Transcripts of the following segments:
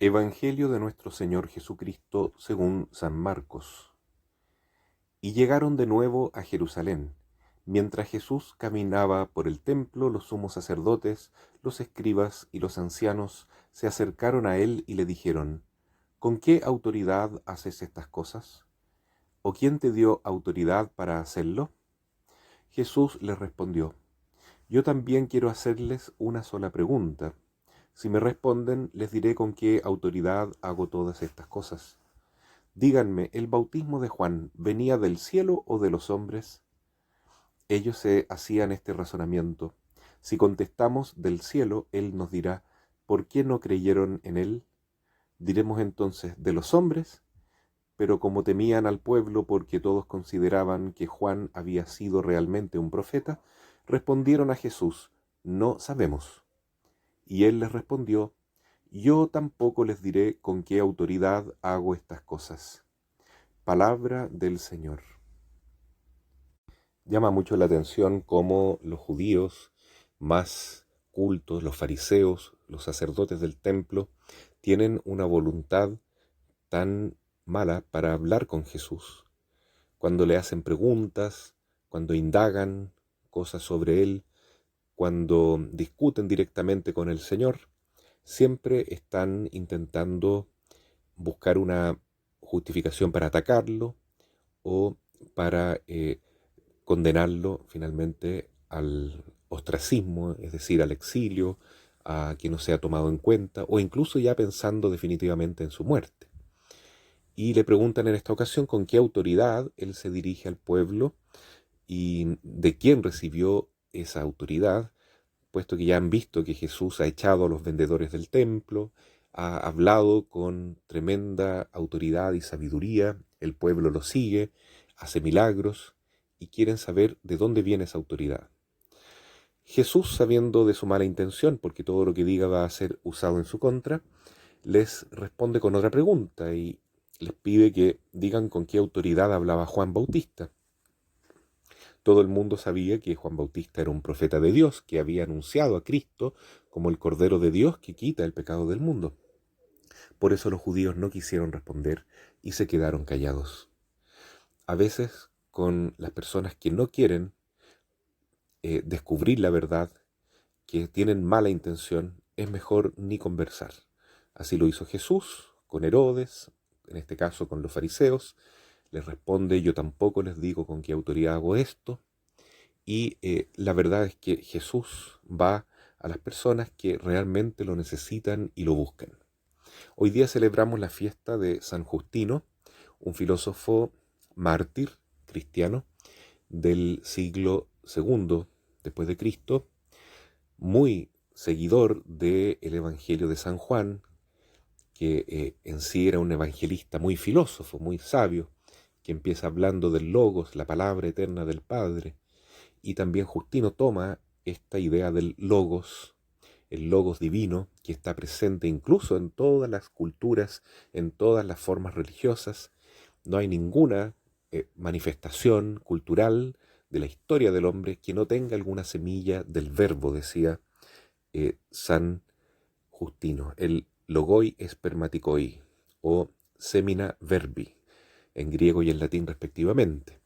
Evangelio de nuestro Señor Jesucristo según San Marcos. Y llegaron de nuevo a Jerusalén. Mientras Jesús caminaba por el templo, los sumos sacerdotes, los escribas y los ancianos se acercaron a él y le dijeron: ¿Con qué autoridad haces estas cosas? ¿O quién te dio autoridad para hacerlo? Jesús les respondió: Yo también quiero hacerles una sola pregunta. Si me responden, les diré con qué autoridad hago todas estas cosas. Díganme, ¿el bautismo de Juan venía del cielo o de los hombres? Ellos se hacían este razonamiento. Si contestamos del cielo, él nos dirá: ¿por qué no creyeron en él? Diremos entonces: de los hombres. Pero como temían al pueblo porque todos consideraban que Juan había sido realmente un profeta, respondieron a Jesús: no sabemos. Y él les respondió: yo tampoco les diré con qué autoridad hago estas cosas. Palabra del Señor. Llama mucho la atención cómo los judíos más cultos, los fariseos, los sacerdotes del templo, tienen una voluntad tan mala para hablar con Jesús. Cuando le hacen preguntas, cuando indagan cosas sobre él, cuando discuten directamente con el Señor, siempre están intentando buscar una justificación para atacarlo o para condenarlo finalmente al ostracismo, es decir, al exilio, a que no sea tomado en cuenta, o incluso ya pensando definitivamente en su muerte. Y le preguntan en esta ocasión con qué autoridad él se dirige al pueblo y de quién recibió esa autoridad, puesto que ya han visto que Jesús ha echado a los vendedores del templo, ha hablado con tremenda autoridad y sabiduría, el pueblo lo sigue, hace milagros y quieren saber de dónde viene esa autoridad. Jesús, sabiendo de su mala intención, porque todo lo que diga va a ser usado en su contra, les responde con otra pregunta y les pide que digan con qué autoridad hablaba Juan Bautista. Todo el mundo sabía que Juan Bautista era un profeta de Dios, que había anunciado a Cristo como el Cordero de Dios que quita el pecado del mundo. Por eso los judíos no quisieron responder y se quedaron callados. A veces, con las personas que no quieren descubrir la verdad, que tienen mala intención, es mejor ni conversar. Así lo hizo Jesús con Herodes, en este caso con los fariseos. Les responde: yo tampoco les digo con qué autoridad hago esto. Y la verdad es que Jesús va a las personas que realmente lo necesitan y lo buscan. Hoy día celebramos la fiesta de San Justino, un filósofo mártir cristiano del siglo II después de Cristo, muy seguidor del Evangelio de San Juan, que en sí era un evangelista muy filósofo, muy sabio, que empieza hablando del Logos, la palabra eterna del Padre. Y también Justino toma esta idea del logos, el logos divino, que está presente incluso en todas las culturas, en todas las formas religiosas. No hay ninguna manifestación cultural de la historia del hombre que no tenga alguna semilla del verbo, decía San Justino. El logoi espermatikoi, o semina verbi, en griego y en latín respectivamente.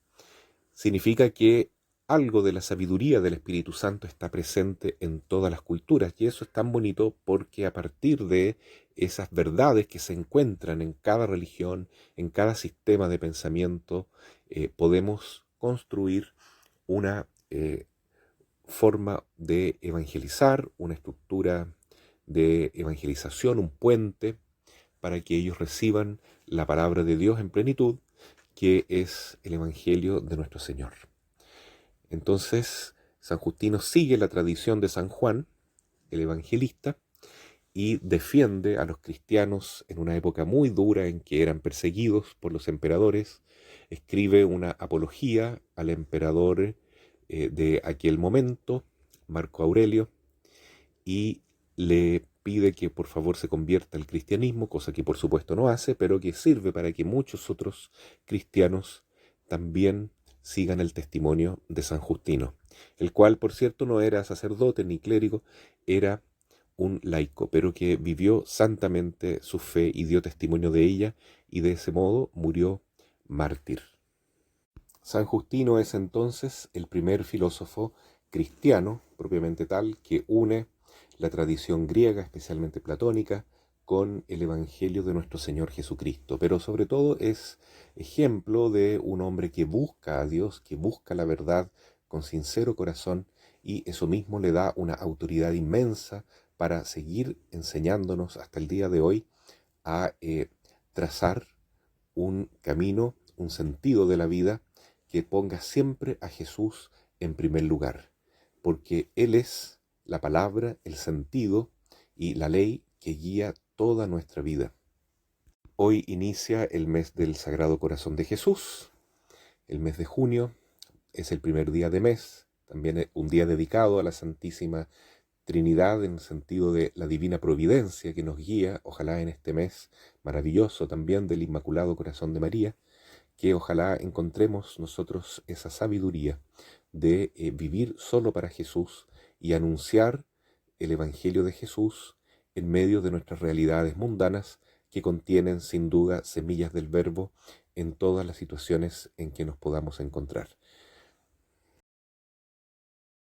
Significa que algo de la sabiduría del Espíritu Santo está presente en todas las culturas, y eso es tan bonito porque a partir de esas verdades que se encuentran en cada religión, en cada sistema de pensamiento, podemos construir una forma de evangelizar, una estructura de evangelización, un puente para que ellos reciban la palabra de Dios en plenitud, que es el Evangelio de nuestro Señor. Entonces, San Justino sigue la tradición de San Juan, el evangelista, y defiende a los cristianos en una época muy dura en que eran perseguidos por los emperadores. Escribe una apología al emperador de aquel momento, Marco Aurelio, y le pide que por favor se convierta al cristianismo, cosa que por supuesto no hace, pero que sirve para que muchos otros cristianos también sigan el testimonio de San Justino, el cual por cierto no era sacerdote ni clérigo, era un laico, pero que vivió santamente su fe y dio testimonio de ella, y de ese modo murió mártir. San Justino es entonces el primer filósofo cristiano, propiamente tal, que une la tradición griega, especialmente platónica, con el Evangelio de nuestro Señor Jesucristo. Pero sobre todo es ejemplo de un hombre que busca a Dios, que busca la verdad con sincero corazón, y eso mismo le da una autoridad inmensa para seguir enseñándonos hasta el día de hoy a trazar un camino, un sentido de la vida que ponga siempre a Jesús en primer lugar, porque Él es la palabra, el sentido y la ley que guía toda nuestra vida. Hoy inicia el mes del Sagrado Corazón de Jesús. El mes de junio es el primer día de mes, también es un día dedicado a la Santísima Trinidad en el sentido de la divina providencia que nos guía, ojalá en este mes maravilloso también del Inmaculado Corazón de María, que ojalá encontremos nosotros esa sabiduría de vivir solo para Jesús y anunciar el Evangelio de Jesús en medio de nuestras realidades mundanas que contienen sin duda semillas del Verbo en todas las situaciones en que nos podamos encontrar.